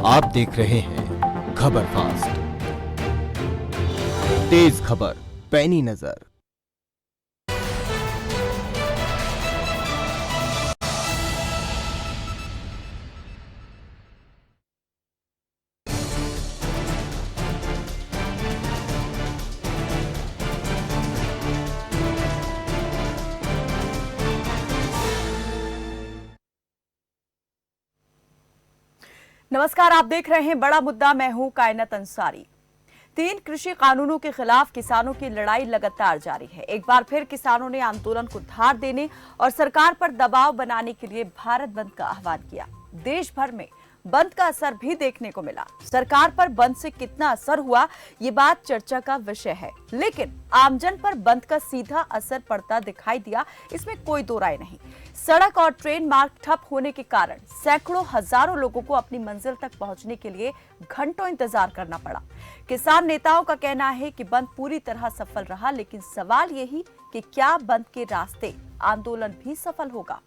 आप देख रहे हैं खबर फास्ट, तेज खबर, पैनी नजर। नमस्कार, आप देख रहे हैं बड़ा मुद्दा। मैं हूं कायनात अंसारी। 3 कृषि कानूनों के खिलाफ किसानों की लड़ाई लगातार जारी है। एक बार फिर किसानों ने आंदोलन को धार देने और सरकार पर दबाव बनाने के लिए भारत बंद का आह्वान किया। देश भर में बंद का असर भी देखने को मिला। सरकार पर बंद से कितना असर हुआ, ये बात चर्चा का विषय है, लेकिन आमजन पर बंद का सीधा असर पड़ता दिखाई दिया, इसमें कोई दो राय नहीं। सड़क और ट्रेन मार्ग ठप होने के कारण सैकड़ों हजारों लोगों को अपनी मंजिल तक पहुंचने के लिए घंटों इंतजार करना पड़ा। किसान नेताओं का कहना है कि बंद पूरी तरह सफल रहा, लेकिन सवाल यही कि क्या बंद के रास्ते आंदोलन भी सफल होगा।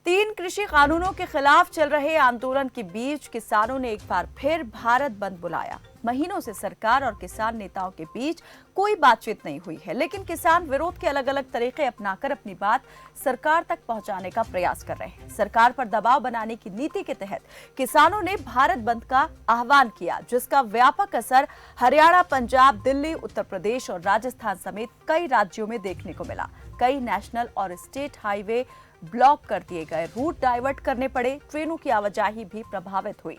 तीन कृषि कानूनों के खिलाफ चल रहे आंदोलन के बीच किसानों ने एक बार फिर भारत बंद बुलाया। महीनों से सरकार और किसान नेताओं के बीच कोई बातचीत नहीं हुई है, लेकिन किसान विरोध के अलग अलग तरीके अपनाकर अपनी बात सरकार तक पहुंचाने का प्रयास कर रहे हैं। सरकार पर दबाव बनाने की नीति के तहत किसानों ने भारत बंद का आह्वान किया, जिसका व्यापक असर हरियाणा, पंजाब, दिल्ली, उत्तर प्रदेश और राजस्थान समेत कई राज्यों में देखने को मिला। कई नेशनल और स्टेट हाईवे ब्लॉक कर दिए गए, रूट डाइवर्ट करने पड़े, ट्रेनों की आवाजाही भी प्रभावित हुई।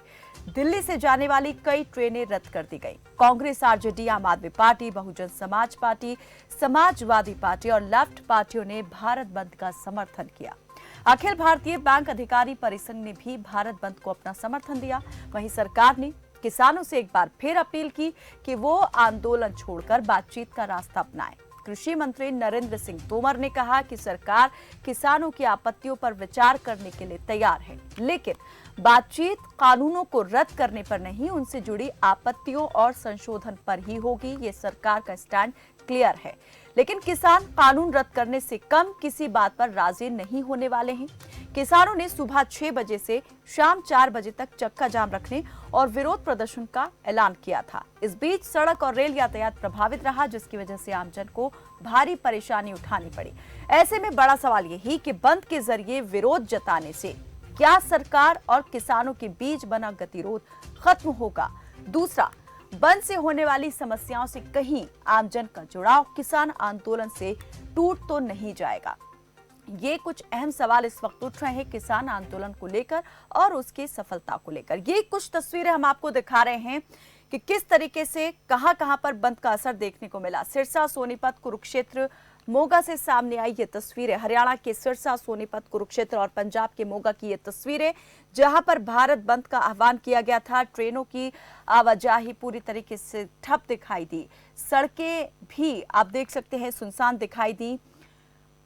दिल्ली से जाने वाली कई ट्रेनें रद्द कर दी गई। कांग्रेस, आरजेडी, आम आदमी party, Bahujan Samaj party, Samajwadi party और लेफ्ट पार्टियों ने भारत बंद का समर्थन किया। अखिल भारतीय बैंक अधिकारी परिसंघ ने भी भारत बंद को अपना समर्थन दिया। वहीं सरकार ने किसानों से एक बार फिर अपील की कि वो आंदोलन छोड़कर बातचीत का रास्ता अपनाएं। कृषि मंत्री नरेंद्र सिंह तोमर ने कहा कि सरकार किसानों की आपत्तियों पर विचार करने के लिए तैयार है, लेकिन बातचीत कानूनों को रद्द करने पर नहीं, उनसे जुड़ी आपत्तियों और संशोधन पर ही होगी। ये सरकार का स्टैंड क्लियर है, लेकिन किसान कानून रद्द करने से कम किसी बात पर राजी नहीं होने वाले हैं। किसानों ने सुबह 6 बजे से शाम 4 बजे तक चक्का जाम रखने और विरोध प्रदर्शन का ऐलान किया था। इस बीच सड़क और रेल यातायात प्रभावित रहा, जिसकी वजह से आमजन को भारी परेशानी उठानी पड़ी। ऐसे में बड़ा सवाल यही कि बंद के जरिए विरोध जताने से क्या सरकार और किसानों के बीच बना गतिरोध खत्म होगा? दूसरा, बंद से होने वाली समस्याओं से कहीं आमजन का जुड़ाव किसान आंदोलन से टूट तो नहीं जाएगा? ये कुछ अहम सवाल इस वक्त उठ रहे हैं किसान आंदोलन को लेकर और उसकी सफलता को लेकर। ये कुछ तस्वीरें हम आपको दिखा रहे हैं कि किस तरीके से कहां पर बंद का असर देखने को मिला। सिरसा, सोनीपत, कुरुक्षेत्र, मोगा से सामने आई ये तस्वीरें। हरियाणा के सिरसा, सोनीपत, कुरुक्षेत्र और पंजाब के मोगा की ये तस्वीरें, जहां पर भारत बंद का आह्वान किया गया था। ट्रेनों की आवाजाही पूरी तरीके से ठप दिखाई दी। सड़कें भी आप देख सकते हैं सुनसान दिखाई दी।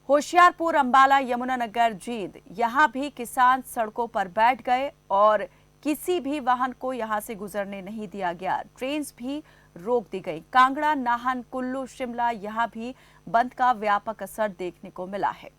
होशियारपुर, अंबाला, यमुनानगर, जींद, यहाँ भी किसान सड़कों पर बैठ गए और किसी भी वाहन को यहां से गुजरने नहीं दिया गया। ट्रेन भी रोक दी गई। कांगड़ा, नाहन, कुल्लू, शिमला, यहां भी बंद का व्यापक असर देखने को मिला है।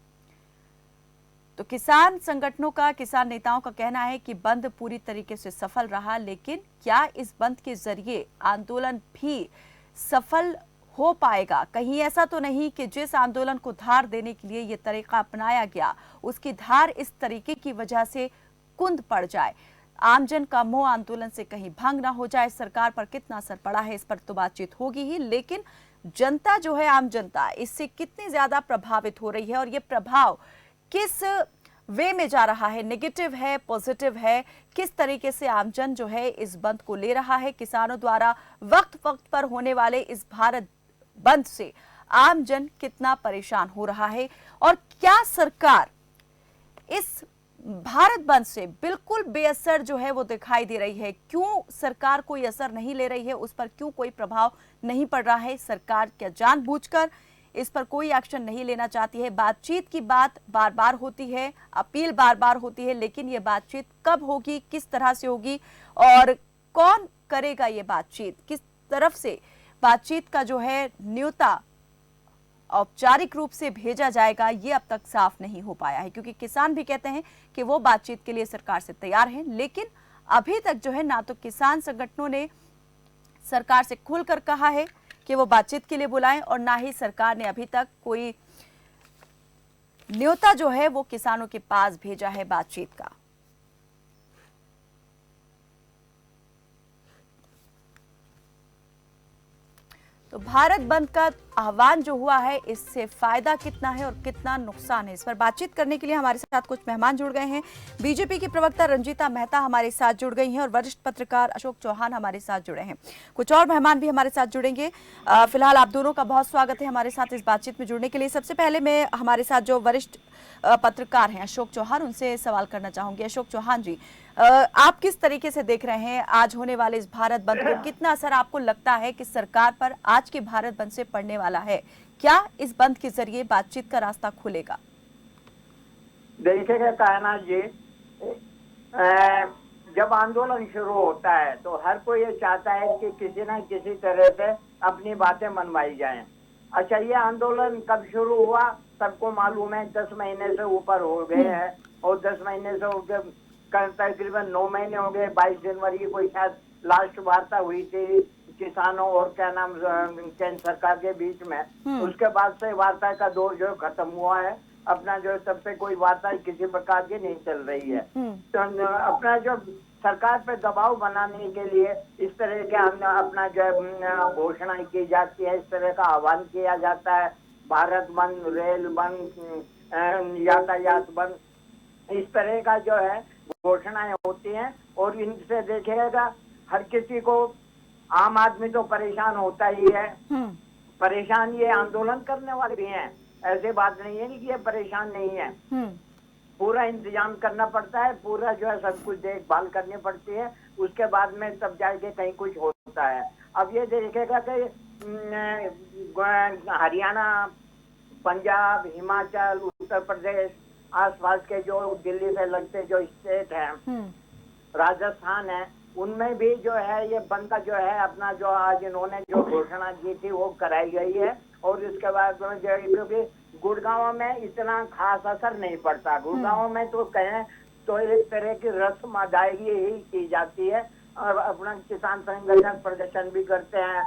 तो किसान संगठनों का, किसान नेताओं का कहना है कि बंद पूरी तरीके से सफल रहा, लेकिन क्या इस बंद के जरिए आंदोलन भी सफल हो पाएगा? कहीं ऐसा तो नहीं कि जिस आंदोलन को धार देने के लिए यह तरीका अपनाया गया, उसकी धार इस तरीके की वजह से कुंद पड़ जाए, आमजन का मोह आंदोलन से कहीं भंग ना हो जाए। सरकार पर कितना असर पड़ा है इस पर तो बातचीत होगी ही, लेकिन जनता जो है, आम जनता, इससे कितनी ज्यादा प्रभावित हो रही है और ये प्रभाव किस वे में जा रहा है, नेगेटिव है, पॉजिटिव है, किस तरीके से आमजन जो है इस बंद को ले रहा है। किसानों द्वारा वक्त वक्त पर होने वाले इस भारत बंद से आमजन कितना परेशान हो रहा है और क्या सरकार इस भारत बंद से बिल्कुल बेअसर जो है वो दिखाई दे रही है? क्यों सरकार कोई असर नहीं ले रही है, उस पर क्यों कोई प्रभाव नहीं पड़ रहा है? सरकार क्या जानबूझकर इस पर कोई एक्शन नहीं लेना चाहती है। बातचीत की बात बार बार होती है, अपील बार बार होती है, लेकिन ये बातचीत कब होगी, किस तरह से होगी और कौन करेगा ये बातचीत, किस तरफ से बातचीत का जो है न्योता औपचारिक रूप से भेजा जाएगा, ये अब तक साफ नहीं हो पाया है। क्योंकि किसान भी कहते हैं कि वो बातचीत के लिए सरकार से तैयार हैं, लेकिन अभी तक जो है ना तो किसान संगठनों ने सरकार से खुलकर कहा है कि वो बातचीत के लिए बुलाएं और ना ही सरकार ने अभी तक कोई न्योता जो है वो किसानों के पास भेजा है बातचीत का। तो भारत बंद का आह्वान जो हुआ है, इससे फायदा कितना है और कितना नुकसान है, इस पर बातचीत करने के लिए हमारे साथ कुछ मेहमान जुड़ गए हैं। बीजेपी की प्रवक्ता रंजीता मेहता हमारे साथ जुड़ गई हैं और वरिष्ठ पत्रकार अशोक चौहान हमारे साथ जुड़े हैं। कुछ और मेहमान भी हमारे साथ जुड़ेंगे। फिलहाल आप दोनों का बहुत स्वागत है हमारे साथ इस बातचीत में जुड़ने के लिए। सबसे पहले मैं हमारे साथ जो वरिष्ठ पत्रकार हैं अशोक चौहान, उनसे सवाल करना चाहूंगी। अशोक चौहान जी, आप किस तरीके से देख रहे हैं आज होने वाले इस भारत बंद को? कितना असर आपको लगता है कि सरकार पर आज के भारत बंद से पड़ने वाला है? क्या इस बंद के जरिए बातचीत का रास्ता खुलेगा? देखिएगा कायनात जी, जब आंदोलन शुरू होता है तो हर कोई ये चाहता है कि किसी न किसी तरह से अपनी बातें मनवाई जाएं। अच्छा, ये आंदोलन कब शुरू हुआ सबको मालूम है, 10 महीने से ऊपर हो गए हैं और 10 महीने से तकरीबन 9 महीने हो गए। 22 जनवरी को शायद लास्ट वार्ता हुई थी किसानों और क्या नाम केंद्र सरकार के बीच में। उसके बाद से वार्ता का दौर जो खत्म हुआ है। अपना जो तब से कोई वार्ता किसी प्रकार की नहीं चल रही है। तो अपना जो सरकार पे दबाव बनाने के लिए इस तरह के अपना जो घोषणा की जाती है, इस तरह का आह्वान किया जाता है, भारत बंद, रेल बंद, यातायात बंद, इस तरह का जो है घोषणाएं होती हैं। और इनसे देखिएगा हर किसी को, आम आदमी तो परेशान होता ही है, परेशान ये आंदोलन करने वाले भी हैं। ऐसे बात नहीं है कि ये परेशान नहीं है। पूरा इंतजाम करना पड़ता है, पूरा जो है सब कुछ देखभाल करनी पड़ती है, उसके बाद में तब जाके कहीं कुछ होता है। अब ये देखिएगा कि हरियाणा, पंजाब, हिमाचल, उत्तर प्रदेश, आसपास के जो दिल्ली से लगते जो स्टेट हैं, राजस्थान है, उनमें भी जो है ये बंद का जो है अपना जो आज इन्होंने जो घोषणा की थी वो कराई गई है। और इसके बाद क्योंकि गुड़गांव में इतना खास असर नहीं पड़ता, गुड़गांव में तो कहें तो एक तरह की रस्म अदायगी ही की जाती है और अपना किसान संगठन प्रदर्शन भी करते हैं,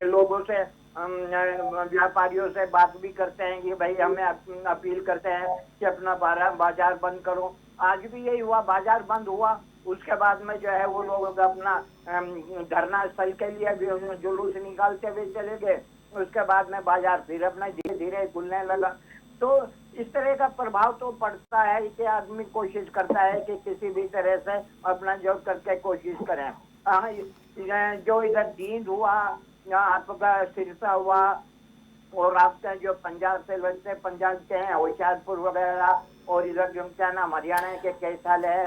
लोगों से, व्यापारियों से बात भी करते हैं कि भाई हमें अपील करते हैं कि अपना बाजार बंद करो। आज भी यही हुआ, बाजार बंद हुआ। उसके बाद में जो है वो लोग अपना धरना स्थल के लिए भी जुलूस निकालते हुए चले गए। उसके बाद में बाजार फिर अपना धीरे धीरे खुलने लगा। तो इस तरह का प्रभाव तो पड़ता है कि आदमी कोशिश करता है कि किसी भी तरह से अपना जो करके कोशिश करें। जो इधर दींद हुआ, आपका सिरसा हुआ और आपका जो पंजाब से लगते पंजाब के हैं होशियारपुर वगैरह, और इधर जो क्या नाम हरियाणा के कैसाल है।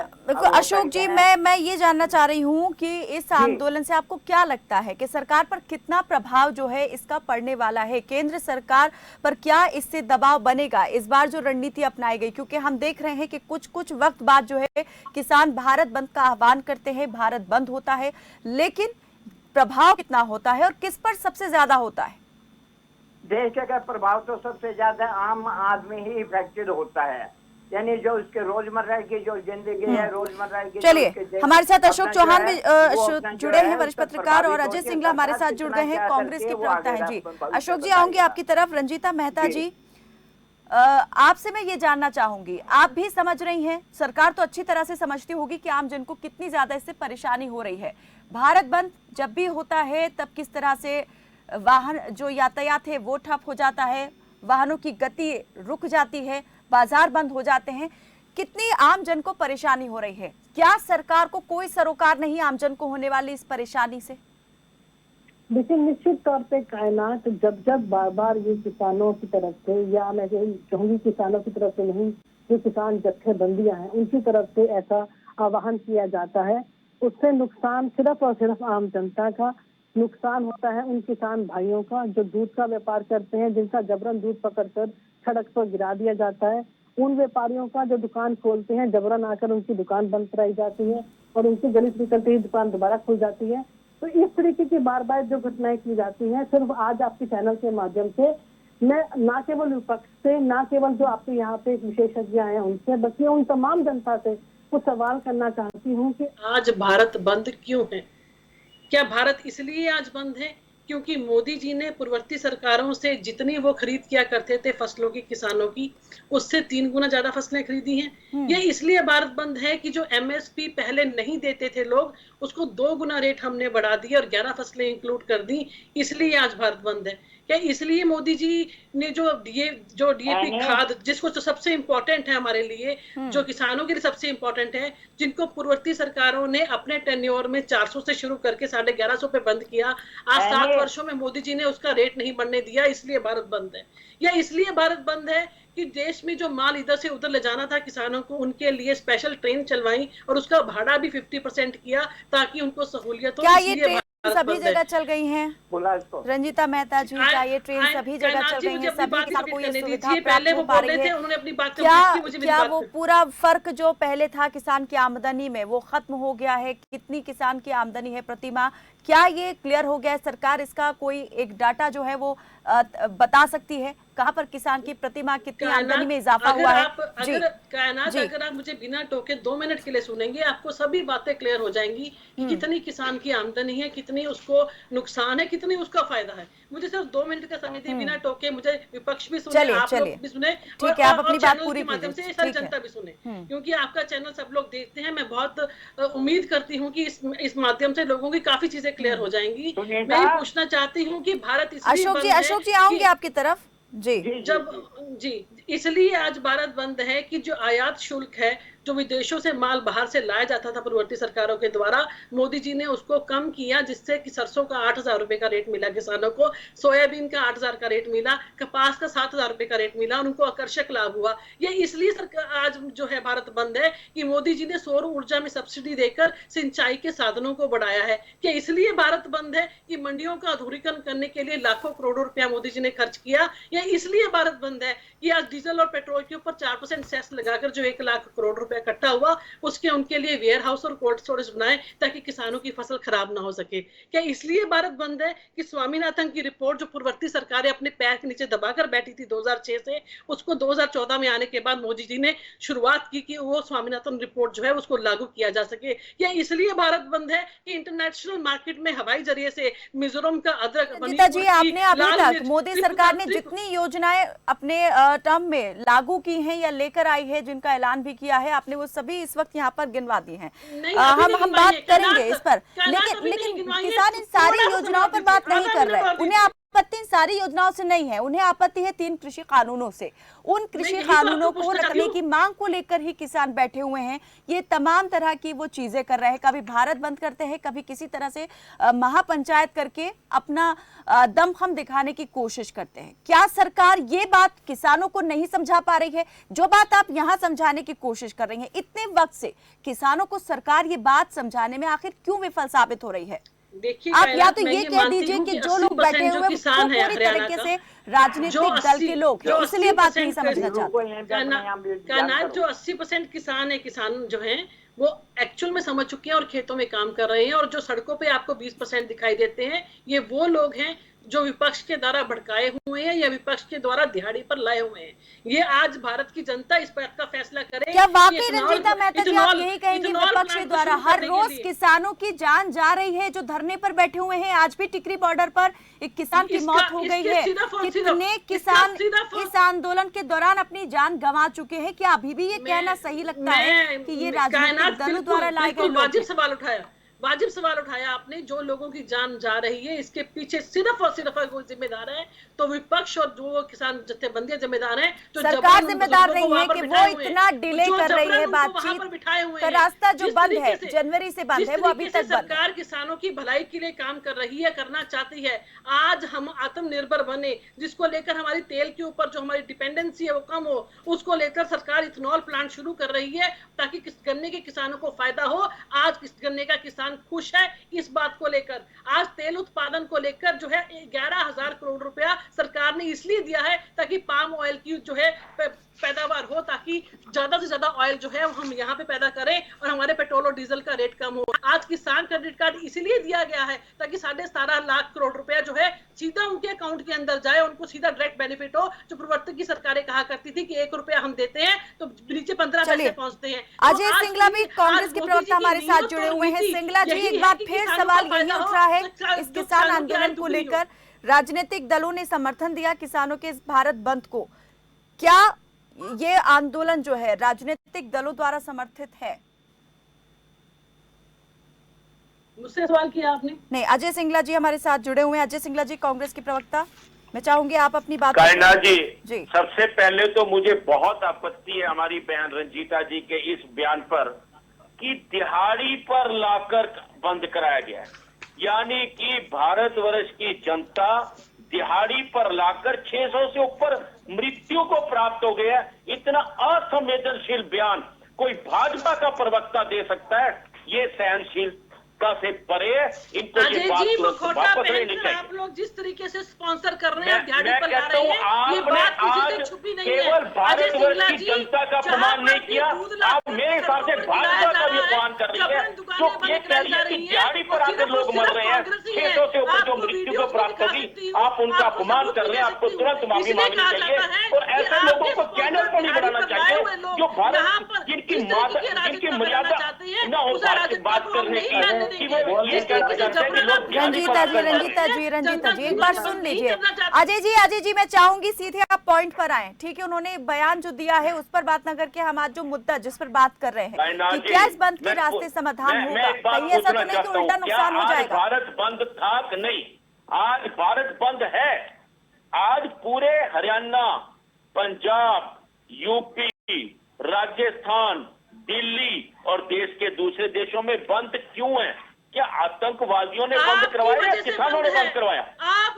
अशोक जी, मैं ये जानना चाह रही हूँ कि इस आंदोलन से आपको क्या लगता है कि सरकार पर कितना प्रभाव जो है इसका पड़ने वाला है? केंद्र सरकार पर क्या इससे दबाव बनेगा इस बार जो रणनीति अपनाई गई? क्योंकि हम देख रहे हैं कि कुछ वक्त बाद जो है किसान भारत बंद का आह्वान करते हैं, भारत बंद होता है, लेकिन प्रभाव कितना होता है और किस पर सबसे ज्यादा होता है? देश का प्रभाव तो सबसे ज्यादा आम आदमी ही इफेक्टेड होता है, यानी जो उसके रोजमर्रा की जो जिंदगी है, रोजमर्रा की। चलिए, हमारे साथ अशोक चौहान भी जुड़े हैं, वरिष्ठ पत्रकार, और अजय सिंगला हमारे साथ जुड़ गए हैं, कांग्रेस के प्रवक्ता हैं। जी अशोक जी, आऊंगी आपकी तरफ। रंजीता मेहता जी, आपसे मैं ये जानना चाहूंगी, आप भी समझ रही हैं, सरकार तो अच्छी तरह से समझती होगी कि आम जन को कितनी ज्यादा इससे परेशानी हो रही है। भारत बंद जब भी होता है तब किस तरह से वाहन जो यातायात है वो ठप हो जाता है, वाहनों की गति रुक जाती है, बाजार बंद हो जाते हैं, कितनी आम जन को परेशानी हो रही है। क्या सरकार को कोई सरोकार नहीं आम जन को होने वाली इस परेशानी से? देखिए, निश्चित तौर पे कायनात जब बार बार ये किसानों की तरफ से, या मैं कहूँगी किसानों की तरफ से नहीं, जो किसान जत्थेबंदियां हैं उनकी तरफ से ऐसा आह्वान किया जाता है, उससे नुकसान सिर्फ और सिर्फ आम जनता का, नुकसान होता है उन किसान भाइयों का जो दूध का व्यापार करते हैं, जिनका जबरन दूध पकड़कर सड़क पर गिरा दिया जाता है। उन व्यापारियों का जो दुकान खोलते हैं, जबरन आकर उनकी दुकान बंद कराई जाती है और उनकी गली से निकलते ही दुकान दोबारा खुल जाती है। तो इस तरीके की बार बार जो घटनाएं की जाती हैं, सिर्फ आज आपके चैनल के माध्यम से मैं ना केवल विपक्ष से, ना केवल जो आपके यहाँ पे विशेषज्ञ आए हैं उनसे, बल्कि उन तमाम जनता से कुछ सवाल करना चाहती हूँ कि आज भारत बंद क्यों है? क्या भारत इसलिए आज बंद है क्योंकि मोदी जी ने पूर्ववर्ती सरकारों से जितनी वो खरीद किया करते थे फसलों की, किसानों की, उससे 3 गुना ज्यादा फसलें खरीदी हैं? ये इसलिए भारत बंद है कि जो एमएसपी पहले नहीं देते थे लोग, उसको 2 गुना रेट हमने बढ़ा दिया और 11 फसलें इंक्लूड कर दी, इसलिए आज भारत बंद है। क्या इसलिए मोदी जी ने जो डीएपी खाद, जिसको तो सबसे इंपॉर्टेंट है हमारे लिए, जो किसानों के लिए सबसे इंपॉर्टेंट है, जिनको पूर्ववर्ती सरकारों ने अपने टेन्योर में 400 से शुरू करके 1150 पे बंद किया, आज 7 वर्षों में मोदी जी ने उसका रेट नहीं बढ़ने दिया, इसलिए भारत बंद है। या इसलिए भारत बंद है कि देश में जो माल इधर से उधर ले जाना था किसानों को, उनके लिए स्पेशल ट्रेन चलवाई और उसका भाड़ा भी 50% किया ताकि उनको सहूलियत हो। क्या ये ट्रेन सभी जगह चल गई हैं? रंजीता मेहता जी, क्या ये ट्रेन सभी जगह चल गई हैं? सभी किसानों को ये सुविधा प्राप्त हो पा रही है? क्या वो पूरा फर्क जो पहले था किसान की आमदनी में, वो खत्म हो गया है? कितनी किसान की आमदनी है प्रति माह, क्या ये क्लियर हो गया है? सरकार इसका कोई एक डाटा जो है वो बता सकती है कहाँ पर किसान की प्रति माह कितनी आमदनी में इजाफा हुआ है? अगर आप मुझे बिना टोके 2 मिनट के लिए सुनेंगे, आपको सभी बातें क्लियर हो जाएंगी कि कितनी किसान की आमदनी है, कितनी उसको नुकसान है, कितनी उसका फायदा है। मुझे सिर्फ 2 मिनट का समय दी, बिना टोके मुझे विपक्ष भी सुने, आप लोग भी सुने, ठीक है, आप अपनी बात पूरी माध्यम से सारी जनता भी सुने, क्योंकि आपका चैनल सब लोग देखते हैं। मैं बहुत उम्मीद करती हूँ कि इस माध्यम से लोगों की काफी चीजें क्लियर हो जाएंगी। मैं पूछना चाहती हूँ कि भारत अशोक जी आऊंगी आपकी तरफ जी। इसलिए आज भारत बंद है कि जो आयात शुल्क है, जो विदेशों से माल बाहर से लाया जाता था पूर्ववर्ती सरकारों के द्वारा, मोदी जी ने उसको कम किया, जिससे कि सरसों का 8,000 रुपए का रेट मिला किसानों को, सोयाबीन का 8,000 का रेट मिला, कपास का 7,000 रुपए का रेट मिला, उनको आकर्षक लाभ हुआ। ये इसलिए सरकार आज जो है भारत बंद है कि मोदी जी ने सौर ऊर्जा में सब्सिडी देकर सिंचाई के साधनों को बढ़ाया है। क्या इसलिए भारत बंद है कि मंडियों का आधुनिकीकरण करने के लिए लाखों करोड़ों रुपया मोदी जी ने खर्च किया? या इसलिए भारत बंद है कि आज डीजल और पेट्रोल के ऊपर 4% सेस लगाकर जो 1 लाख करोड़ रुपया इकट्ठा हुआ, उसके उनके लिए वेयर हाउस और कोल्ड स्टोरेज बनाए ताकि किसानों की फसल खराब ना हो सके? क्या इसलिए भारत बंद है कि स्वामीनाथन की रिपोर्ट जो पूर्ववर्ती सरकारें अपने पैर के नीचे दबाकर बैठी थी 2006 से, उसको 2014 में आने के बाद मोदी जी ने शुरुआत की कि वो स्वामीनाथन रिपोर्ट जो है उसको लागू किया जा सके? या इसलिए भारत बंद है कि इंटरनेशनल मार्केट में हवाई जरिए से मिजोरम का अदरक, जी, आपने अभी तक मोदी सरकार ने जितनी योजनाएं अपने टर्म में लागू की हैं या लेकर आई है, जिनका ऐलान भी किया है, आपने वो सभी इस वक्त यहाँ पर गिनवा दी हैं। हम बात करेंगे इस पर, लेकिन किसान इन सारी योजनाओं पर बात नहीं कर रहे। उन्हें आपत्ति इन सारी योजनाओं से नहीं है, उन्हें आपत्ति है 3 कृषि कानूनों से। उन कृषि कानूनों को रखने की मांग को लेकर ही किसान बैठे हुए हैं। ये तमाम तरह की वो चीजें कर रहे हैं, कभी भारत बंद करते हैं, कभी किसी तरह से महापंचायत करके अपना दमखम दिखाने की कोशिश करते हैं। क्या सरकार ये बात किसानों को नहीं समझा पा रही है? जो बात आप यहाँ समझाने की कोशिश कर रही हैं, इतने वक्त से किसानों को सरकार ये बात समझाने में आखिर क्यों विफल साबित हो रही है? देखिए, आप या तो ये कह दीजिए कि जो लोग बैठे हुए हैं वो पूरी तरीके से राजनीतिक दल के लोग हैं, इसलिए बात नहीं समझना चाहते। जो 80% किसान है, किसान जो हैं वो एक्चुअल में समझ चुके हैं और खेतों में काम कर रहे हैं, और जो सड़कों पे आपको 20% दिखाई देते हैं, ये वो लोग हैं जो विपक्ष के द्वारा भड़काए हुए हैं या विपक्ष के द्वारा दिहाड़ी पर लाए हुए हैं। ये आज भारत की जनता इस बात का फैसला करे। क्या वाकई रंजीता मेहता जी आप यही कहेंगे विपक्ष के द्वारा हर रोज किसानों की जान जा रही है? जो धरने पर बैठे हुए हैं, आज भी टिकरी बॉर्डर पर एक किसान की मौत हो गई है, कितने किसान इस आंदोलन के दौरान अपनी जान गंवा चुके हैं। क्या अभी भी ये कहना सही लगता है कि ये राजनीतिक दलों द्वारा लाए गए लोग? वाजिब सवाल उठाया आपने। जो लोगों की जान जा रही है, इसके पीछे सिर्फ और सिर्फ कोई जिम्मेदार है तो विपक्ष और जो किसान जत्थेबंदियां जिम्मेदार हैं। तो सरकार जिम्मेदार नहीं है कि वो इतना डिले कर रही है बातचीत का रास्ता जो बंद है, जनवरी से बंद है, वो अभी तक बंद है। सरकार किसानों की भलाई के लिए काम कर रही है, करना चाहती है। आज हम आत्मनिर्भर बने, जिसको लेकर हमारी तेल के ऊपर जो हमारी डिपेंडेंसी है वो कम हो, उसको लेकर सरकार इथेनॉल प्लांट शुरू कर रही है ताकि गन्ने के किसानों को फायदा हो। आज गन्ने का किसान किसान खुश है इस बात को लेकर। आज तेल उत्पादन को लेकर जो है 11,000 करोड़ रुपया सरकार ने इसलिए दिया है ताकि पाम ऑयल की जो है पैदावार हो, ताकि ज्यादा से ज्यादा ऑयल जो है हम यहाँ पे पैदा करें और हमारे पेट्रोल और डीजल का रेट कम हो। आज किसान क्रेडिट कार्ड इसीलिए दिया गया है ताकि 17.5 लाख करोड़ रुपया जो है सीधा उनके अकाउंट के अंदर जाए, उनको सीधा डायरेक्ट बेनिफिट हो। जो पूर्ववर्ती की सरकारें कहा करती थी कि 1 रुपया हम देते हैं तो नीचे 15 पैसे पहुंचते हैं। अजय सिंगला भी कांग्रेस के प्रवक्ता हमारे साथ जुड़े हुए हैं। सिंगला जी, एक बार फिर सवाल यही उठ रहा है इस किसान आंदोलन को लेकर। राजनीतिक दलों ने समर्थन दिया किसानों के इस भारत बंद को, क्या ये आंदोलन जो है राजनीतिक दलों द्वारा समर्थित है? मुझसे सवाल किया आपने? नहीं, अजय सिंगला जी हमारे साथ जुड़े हुए हैं। अजय सिंगला जी, कांग्रेस के प्रवक्ता, मैं चाहूंगी आप अपनी बात। कायनात जी, जी, सबसे पहले तो मुझे बहुत आपत्ति है हमारी बहन रंजीता जी के इस बयान पर कि दिहाड़ी पर लाकर बंद कराया गया है। यानी कि भारतवर्ष की जनता दिहाड़ी पर लाकर 600 से ऊपर मृत्यु को प्राप्त हो गया। इतना असंवेदनशील बयान कोई भाजपा का प्रवक्ता दे सकता है? ये सहनशीलता से परे है। इनको ये बात वापस लेनी चाहिए। आप लोग जिस तरीके से स्पॉन्सर कर रहे हैं, दिहाड़ी पर ला कहता रहे हूँ, हैं, ये बात किसी से छुपी नहीं है। केवल भारतवर्ष की जनता का अपमान नहीं किया, आप मेरे हिसाब से भाजपा का भी अपमान कर रही है। जो ये कह रही है कि दिहाड़ी पर आकर लोग मर रहे हैं, 600 से ऊपर जो मृत्यु को प्राप्त होगी, आप उनका अपमान कर रहे हैं। आपको तुरंत माफी मांगनी चाहिए और ऐसे लोगों को चैनल पर नहीं बनाना चाहिए जो भारत जिनकी मर्यादा न हो बात करने की। रंजीता जी एक बार सुन लीजिए। अजय जी मैं चाहूंगी सीधे आप पॉइंट पर आए, ठीक है? उन्होंने बयान जो दिया है उस पर बात न करके हम आज जो मुद्दा जिस पर बात कर रहे हैं कि क्या इस बंद के रास्ते समाधान होगा, कहीं ऐसा तो नहीं कि उल्टा नुकसान हो जाएगा? भारत बंद था कि नहीं? आज भारत बंद है। आज पूरे हरियाणा, पंजाब, यूपी, राजस्थान, दिल्ली और देश के दूसरे देशों में बंद क्यों है? क्या आतंकवादियों ने बंद करवाया या किसानों ने बंद करवाया?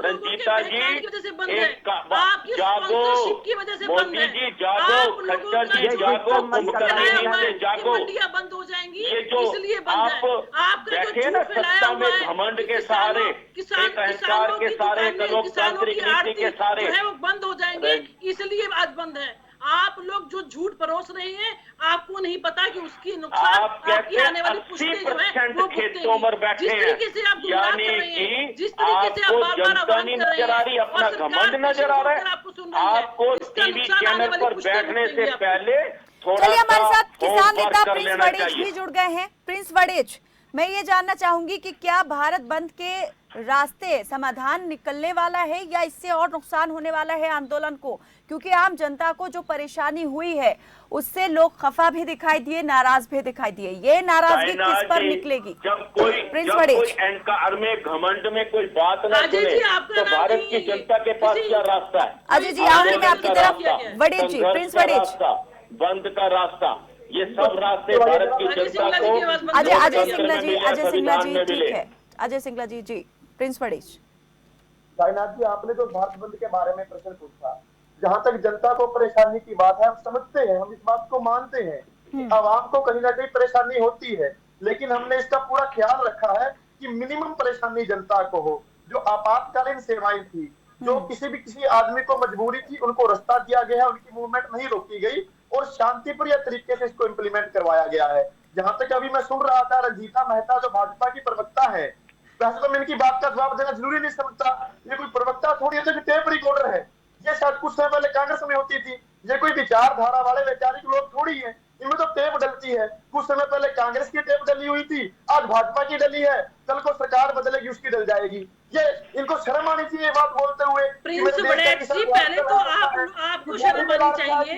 रंजीता जी, एक जागो, मोदी जी जागो, खट्टर जी जागो, कुंभकर्णी जी जागो। बंद हो जाएंगी, ये जो आप बैठे ना सत्ता में घमंड के सहारे, एक अहंकार के सहारे, लोकतांत्रिक नीति के सहारे, वो बंद हो जाएंगे, इसलिए आज बंद है। आप लोग जो झूठ परोस रहे हैं, आपको नहीं पता कि उसकी नुकसान आपकी आने वाली पुश्तें जो है वो खेतों में बैठे हैं। जिस तरीके से आप गुमराह कर रहे हैं, जिस तरीके से आप आपको जनता नहीं नजर आ रही, अपना घमंड नजर आ रहा है। आपको टीवी चैनल पर बैठने से पहले थोड़ा चलिए, हमारे साथ किसान होमवर्क नेता कर प्रिंस लेना वड़ेच भी चाहिए। जुड़ गए हैं। प्रिंस वड़ेच, मैं ये जानना चाहूंगी कि क्या भारत बंद के रास्ते समाधान निकलने वाला है या इससे और नुकसान होने वाला है आंदोलन को? क्योंकि आम जनता को जो परेशानी हुई है उससे लोग खफा भी दिखाई दिए, नाराज भी दिखाई दिए। ये नाराजगी किस पर निकलेगी? जब कोई अहंकार में, घमंड में कोई बात ना सुने तो भारत की जनता के पास क्या रास्ता है? अजय जी आगे मैं आपकी तरफ, वड़ेच जी, प्रिंस वड़ेच, बंद का रास्ता, ये सब रास्ते भारत की जनता को। अजय सिंगला जी ठीक है। अजय सिंगला जी, प्रिंस वड़ेच। कायनात जी, आपने जो भारत बंद के बारे में प्रश्न पूछा, जहां तक जनता को परेशानी की बात है, हम समझते हैं, हम इस बात को मानते हैं कि आवाम को कहीं ना कहीं परेशानी होती है, लेकिन हमने इसका पूरा ख्याल रखा है कि मिनिमम परेशानी जनता को हो। जो आपातकालीन सेवाएं थी, जो किसी आदमी को मजबूरी थी, उनको रास्ता दिया गया, उनकी मूवमेंट नहीं रोकी गई और शांतिप्रिय तरीके से इसको इम्प्लीमेंट करवाया गया है। जहां तक अभी मैं सुन रहा था, रंजीता मेहता जो भाजपा की प्रवक्ता है, वैसे तो मैं इनकी बात का जवाब देना जरूरी नहीं समझता। ये कोई प्रवक्ता थोड़ी है जो टेप रिकॉर्डर है। ये शायद कुछ समय पहले कांग्रेस में होती थी। ये कोई विचारधारा वाले वैचारिक लोग थोड़ी है, इनमें तो टेप डलती है। कुछ समय पहले कांग्रेस की टेप डली हुई थी, आज भाजपा की डली है, कल को सरकार बदलेगी उसकी डल जाएगी। ये इनको शर्म आनी चाहिए बात बोलते हुए। प्रिंस वड़ेच जी, पहले तो आपको शर्म आनी चाहिए।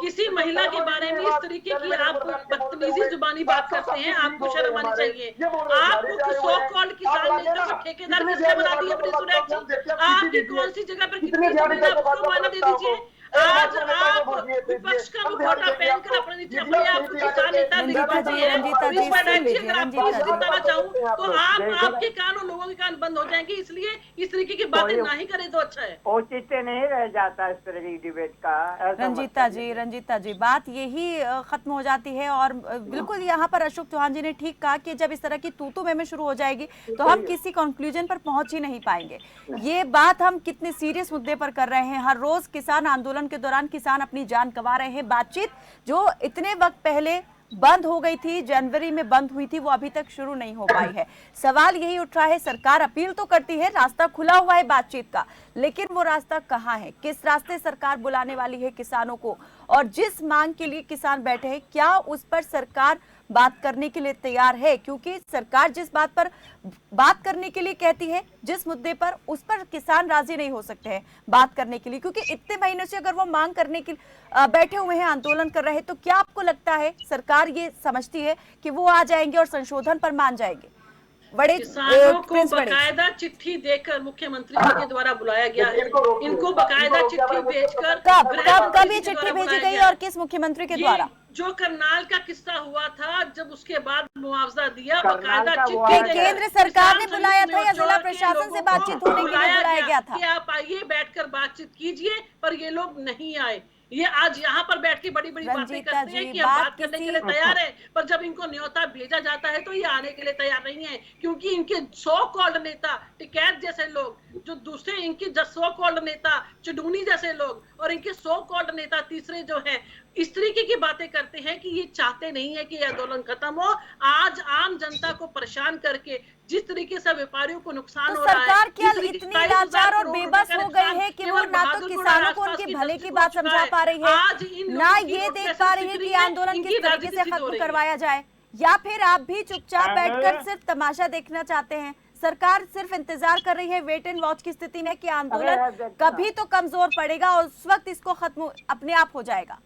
किसी महिला के बारे में इस तरीके की आप बदतमीजी जुबानी बात करते हैं, आपको शर्म आनी चाहिए। आपको सो कॉल्ड किसान नेता को ठेकेदार किसने बना दिया? प्रिंस वड़ेच जी, आपकी कौन सी जगह पर कितनी जमीन आपको मायना दे दीजिए, आज आप विपक्ष का मुखौटा पहनकर अपने अपने आप को किसान नेता रंजीता जी, रंजीता जी, सुन लीजिए, आपको रंजीता जी। बताना चाहूँ तो आपके कान और लोगों के कान बंद हो जाएंगे, इसलिए इस तरीके की बातें ना ही करें तो अच्छा है। औचित्य नहीं रह जाता इस तरह की डिबेट का। रंजीता जी, बात यही खत्म हो जाती है। और बिल्कुल यहाँ पर अशोक चौहान जी ने ठीक कहा कि जब इस तरह की तू में शुरू हो जाएगी तो हम किसी कंक्लूजन पर पहुंच ही नहीं पाएंगे। ये बात हम कितने सीरियस मुद्दे पर कर रहे हैं। हर रोज किसान आंदोलन के दौरान किसान अपनी जान गंवा रहे हैं। बातचीत जो इतने वक्त पहले बंद हो गई थी, जनवरी में बंद हुई थी, वो अभी तक शुरू नहीं हो पाई है। सवाल यही उठ रहा है, सरकार अपील तो करती है, रास्ता खुला हुआ है बातचीत का, लेकिन वो रास्ता कहाँ है? किस रास्ते सरकार बुलाने वाली है किसानों को? और जिस मांग के लिए किसान बैठे हैं, क्या उस पर सरकार बात करने के लिए तैयार है? क्योंकि सरकार जिस बात पर बात करने के लिए कहती है, जिस मुद्दे पर, उस पर किसान राजी नहीं हो सकते हैं बात करने के लिए। क्योंकि इतने महीनों से अगर वो मांग करने के बैठे हुए हैं, आंदोलन कर रहे हैं, तो क्या आपको लगता है सरकार ये समझती है कि वो आ जाएंगे और संशोधन पर मान जाएंगे? बड़े किसानों को बकायदा चिट्ठी देकर मुख्यमंत्री जी के द्वारा बुलाया गया है। इनको बकायदा चिट्ठी भेजकर कब ये चिट्ठी भेजी गई और किस मुख्यमंत्री के द्वारा? जो करनाल का किस्सा हुआ था, जब उसके बाद मुआवजा दिया, बकायदा चिट्ठी केंद्र सरकार ने बुलाया था या जिला प्रशासन से बातचीत होने के लिए बुलाया गया था? कि आप आइए, बैठकर बातचीत कीजिए, पर ये लोग नहीं आए। ये आज यहाँ पर बैठ के बड़ी बड़ी बातें करते हैं कि हम बात करने के लिए तैयार है, पर जब इनको न्योता भेजा जाता है तो ये आने के लिए तैयार नहीं है। क्योंकि इनके 100 कॉल्ड नेता, टिकैत जैसे लोग, जो दूसरे इनके 100 कॉल्ड नेता, चुडूनी जैसे लोग, और इनके 100 कॉल्ड नेता तीसरे जो है, इस तरीके की बातें करते हैं कि ये चाहते नहीं है कि आंदोलन खत्म हो। आज आम जनता को परेशान करके जिस तरीके से व्यापारियों को नुकसान हो रहा है, सरकार क्या इतनी लाचार और बेबस हो गई है कि वो ना तो किसानों को उनके भले की बात समझा पा रही है, ना ये देख पा रही है कि आंदोलन किस तरीके से खत्म करवाया जाए? या फिर आप भी चुपचाप बैठकर सिर्फ तमाशा देखना चाहते हैं? सरकार सिर्फ इंतजार कर रही है, वेट एंड वॉच की स्थिति में कि आंदोलन कभी तो कमजोर पड़ेगा और उस वक्त इसको खत्म अपने आप हो जाएगा।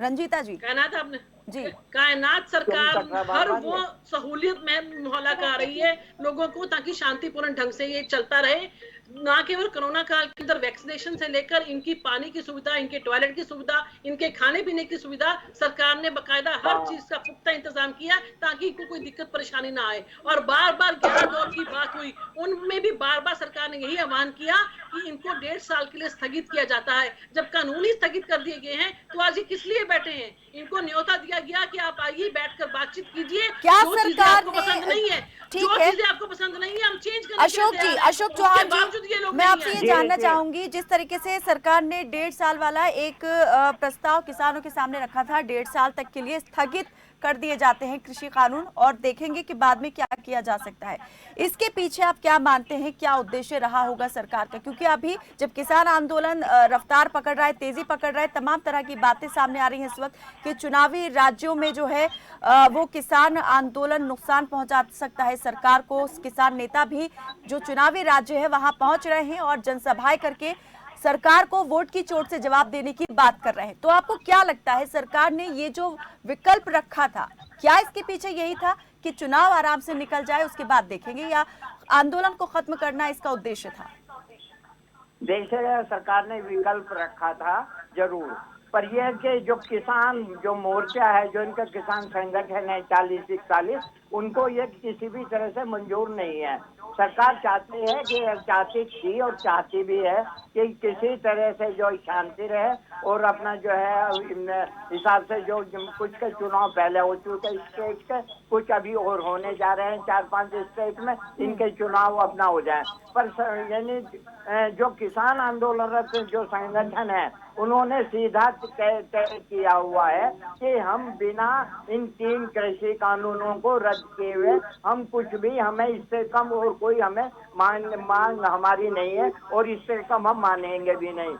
रंजीता जी, कहना था आपने जी। कायनात सरकार हर वो सहूलियत में मोहल्ला कर रही है लोगों को, ताकि शांतिपूर्ण ढंग से ये चलता रहे। ना केवल कोरोना काल के अंदर वैक्सीनेशन से लेकर इनकी पानी की सुविधा, इनके टॉयलेट की सुविधा, इनके खाने पीने की सुविधा, सरकार ने बकायदा हर चीज का पुख्ता इंतजाम किया ताकि इनको कोई दिक्कत परेशानी ना आए। और बार बार 11 दौर की बात हुई, उनमें भी बार बार सरकार ने यही आह्वान किया कि इनको 1.5 साल के लिए स्थगित किया जाता है। जब कानून ही स्थगित कर दिए गए हैं तो आज ये किस लिए बैठे हैं? इनको न्योता दिया गया कि आप आइए, बैठकर बातचीत कीजिए। क्या जो चीजें आपको पसंद नहीं है, जो चीजें आपको पसंद नहीं है, हम चेंज करने अशोक जी, अशोक चौहान जी, मैं आपसे ये जानना चाहूंगी, जिस तरीके से सरकार ने 1.5 साल वाला एक प्रस्ताव किसानों के सामने रखा था, 1.5 साल तक के लिए स्थगित कर दिए जाते हैं कृषि कानून, और देखेंगे कि बाद में क्या किया जा सकता है। इसके पीछे आप क्या मानते हैं, क्या उद्देश्य रहा होगा सरकार का? क्योंकि अभी जब किसान आंदोलन रफ्तार पकड़ रहा है, तेजी पकड़ रहा है, तमाम तरह की बातें सामने आ रही हैं इस वक्त कि चुनावी राज्यों में जो है वो किसान आंदोलन नुकसान पहुंचा सकता है सरकार को। किसान नेता भी जो चुनावी राज्य है वहां पहुंच रहे हैं और जनसभाएं करके सरकार को वोट की चोट से जवाब देने की बात कर रहे हैं। तो आपको क्या लगता है, सरकार ने ये जो विकल्प रखा था, क्या इसके पीछे यही था कि चुनाव आराम से निकल जाए उसके बाद देखेंगे, या आंदोलन को खत्म करना इसका उद्देश्य था? देखिए, सरकार ने विकल्प रखा था जरूर, पर यह कि जो किसान, जो मोर्चा है, जो इनका किसान संगठन है 40-41, उनको ये किसी भी तरह से मंजूर नहीं है। सरकार चाहती है कि चाहती थी और चाहती भी है कि किसी तरह से जो शांति रहे और अपना जो है हिसाब से जो कुछ के चुनाव पहले हो चुके स्टेट के, कुछ अभी और होने जा रहे हैं 4-5 स्टेट में, इनके चुनाव अपना हो जाए। पर यानी जो किसान आंदोलनरत जो संगठन है, उन्होंने सीधा तय किया हुआ है कि हम बिना इन 3 कृषि कानूनों को रद्द किए हुए हम कुछ भी, हमें इससे कम और कोई हमें मांग हमारी नहीं है और इससे कम हम मानेंगे भी नहीं।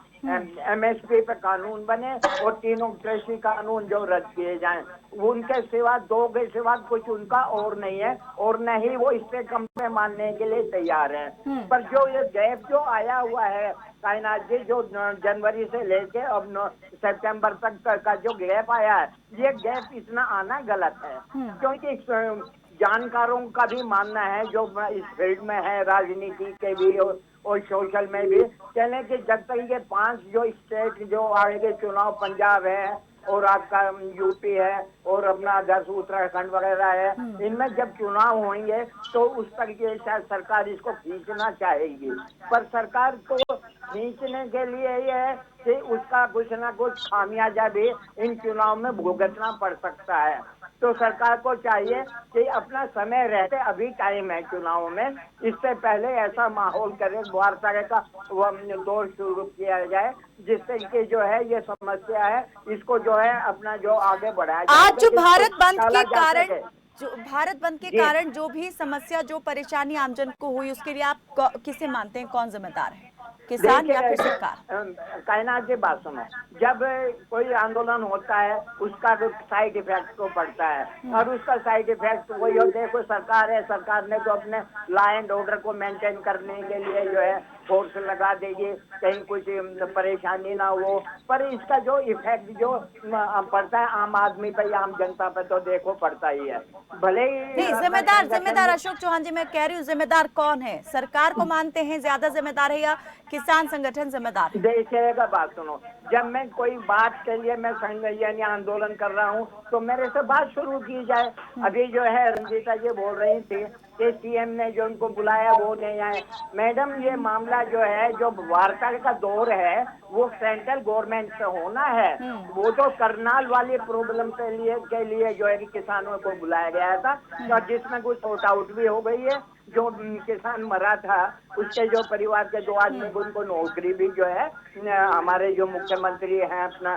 MSP पे कानून बने और 3 कृषि कानून जो रद्द किए जाएं, उनके सिवा 2 के सिवा कुछ उनका और नहीं है, और न ही वो इससे कम पे मानने के लिए तैयार है। पर जो ये गैप जो आया हुआ है कायनात जी, जो जनवरी से लेके अब सितंबर तक का जो गैप आया है, ये गैप इतना आना गलत है। क्योंकि जानकारों का भी मानना है, जो इस फील्ड में है, राजनीति के भी और सोशल में भी चले कि जब तक ये 5 जो स्टेट जो आगे चुनाव, पंजाब है और आपका यूपी है और अपना दस उत्तराखंड वगैरह है, इनमें जब चुनाव होंगे तो उस तरीके से सरकार इसको खींचना चाहेगी। पर सरकार को खींचने के लिए ये है कि उसका कुछ ना कुछ खामियाजा भी इन चुनाव में भुगतना पड़ सकता है। तो सरकार को चाहिए कि अपना समय रहते, अभी टाइम है चुनाव में, इससे पहले ऐसा माहौल करे, वार्ता का दौर शुरू किया जाए जिससे कि जो है ये समस्या है इसको जो है अपना जो आगे बढ़ाया जाए। आज जो भारत बंद के जा कारण सके। जो भारत बंद के कारण जो भी समस्या, जो परेशानी आमजन को हुई, उसके लिए आप किसे मानते हैं, कौन जिम्मेदार है, किसान या फिर सरकार? कायनात जी बात सुनो, जब कोई आंदोलन होता है उसका तो साइड इफेक्ट तो पड़ता है और उसका साइड इफेक्ट वही हो, देखो सरकार है, सरकार ने तो अपने लॉ एंड ऑर्डर को मेंटेन करने के लिए जो है फोर्स लगा देगी, कहीं कुछ परेशानी ना हो, पर इसका जो इफेक्ट जो पड़ता है आम आदमी पे, आम जनता पे तो देखो पड़ता ही है। भले ही जिम्मेदार अशोक चौहान जी, मैं कह रही हूँ जिम्मेदार कौन है? सरकार को मानते हैं ज्यादा जिम्मेदार है या किसान संगठन जिम्मेदार है? देखिएगा बात सुनो, जब मैं कोई बात के लिए मैं संघ यानी आंदोलन कर रहा हूँ तो मेरे से बात शुरू की जाए। अभी जो है रंजीता जी बोल रही थी कि सीएम ने जो उनको बुलाया वो नहीं आए। मैडम ये मामला जो है, जो वार्ता का दौर है वो सेंट्रल गवर्नमेंट से होना है। वो तो करनाल वाली प्रॉब्लम के लिए जो है कि किसानों को बुलाया गया था, तो जिसमें कुछ सॉर्ट आउट भी हो गई है। जो किसान मरा था उसके जो परिवार के 2 आदमी को उनको नौकरी भी जो है हमारे जो मुख्यमंत्री हैं अपना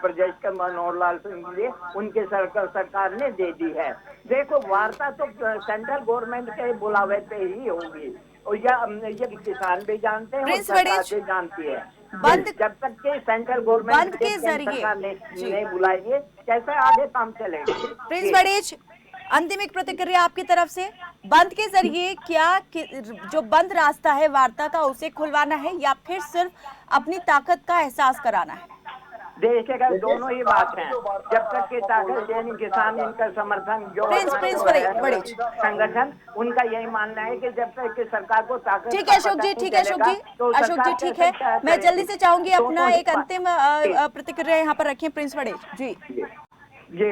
प्रदेश के मनोहर लाल सिंह जी, उनके सरकार ने दे दी है। देखो वार्ता तो सेंट्रल गवर्नमेंट के बुलावे पे ही होगी और ये किसान भी जानते हैं और सरकार भी जानती है। जब तक के सेंट्रल गवर्नमेंट के सरकार नहीं बुलाएगी कैसे आगे काम चलेगा? प्रिंस बड़ेज, अंतिम एक प्रतिक्रिया आपकी तरफ से, बंद के जरिए क्या जो बंद रास्ता है वार्ता का उसे खुलवाना है या फिर सिर्फ अपनी ताकत का एहसास कराना है? देखिएगा दोनों ही बात है। जब तक की ताकत यानी किसान, इनका समर्थन जो संगठन, उनका यही मानना है कि जब तक की सरकार को ताकत। ठीक है अशोक जी, ठीक है। मैं जल्दी से चाहूंगी अपना एक अंतिम प्रतिक्रिया यहाँ पर रखें प्रिंस बड़ेज जी। जी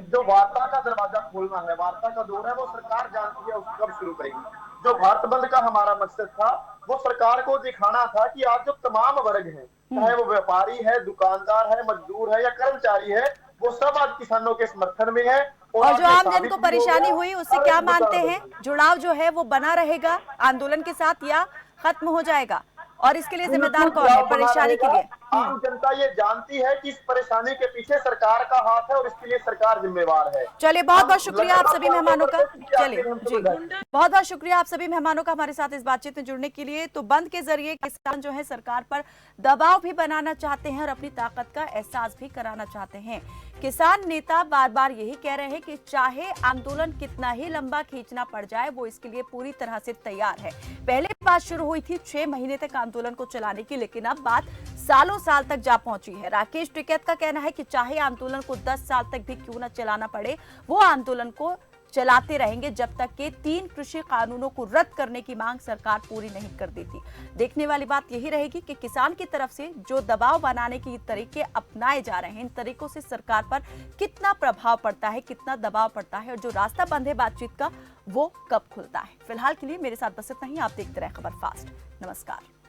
जो वार्ता का दरवाजा खोलना है, वार्ता का दौर है, वो सरकार जानती है उसको कब शुरू करेगी। जो भारत बंद का हमारा मकसद था वो सरकार को दिखाना था कि आज जो तमाम वर्ग हैं, चाहे वो व्यापारी है, दुकानदार है, मजदूर है या कर्मचारी है, वो सब आज किसानों के समर्थन में है। और जो आम जन को परेशानी हुई उससे क्या मानते हैं, जुड़ाव जो है वो बना रहेगा आंदोलन के साथ या खत्म हो जाएगा? और इसके लिए जिम्मेदार कौन है परेशानी के लिए? आम जनता ये जानती है कि इस परेशानी के पीछे सरकार का हाथ है और इसके लिए सरकार जिम्मेवार है। चलिए बहुत बहुत शुक्रिया आप सभी मेहमानों का। चलिए जी, बहुत बहुत शुक्रिया आप सभी मेहमानों का हमारे साथ इस बातचीत में जुड़ने के लिए। तो बंद के जरिए किसान जो है सरकार पर दबाव भी बनाना चाहते हैं और अपनी ताकत का एहसास भी कराना चाहते हैं। किसान नेता बार बार यही कह रहे हैं कि चाहे आंदोलन कितना ही लंबा खींचना पड़ जाए वो इसके लिए पूरी तरह से तैयार है। पहले बात शुरू हुई थी 6 महीने तक आंदोलन को चलाने की, लेकिन अब बात सालों साल तक जा पहुंची है। राकेश टिकैत का कहना है कि चाहे आंदोलन को 10 साल तक भी क्यों न चलाना पड़े, वो आंदोलन को चलाते रहेंगे जब तक कि 3 कृषि कानूनों को रद्द करने की मांग सरकार पूरी नहीं कर देती। देखने वाली बात यही रहेगी कि किसान की तरफ से जो दबाव बनाने के तरीके अपनाए जा रहे हैं, इन तरीकों से सरकार पर कितना प्रभाव पड़ता है, कितना दबाव पड़ता है और जो रास्ता बंद है बातचीत का वो कब खुलता है। फिलहाल के लिए मेरे साथ बस इतना ही। आप देखते रहे खबर फास्ट। नमस्कार।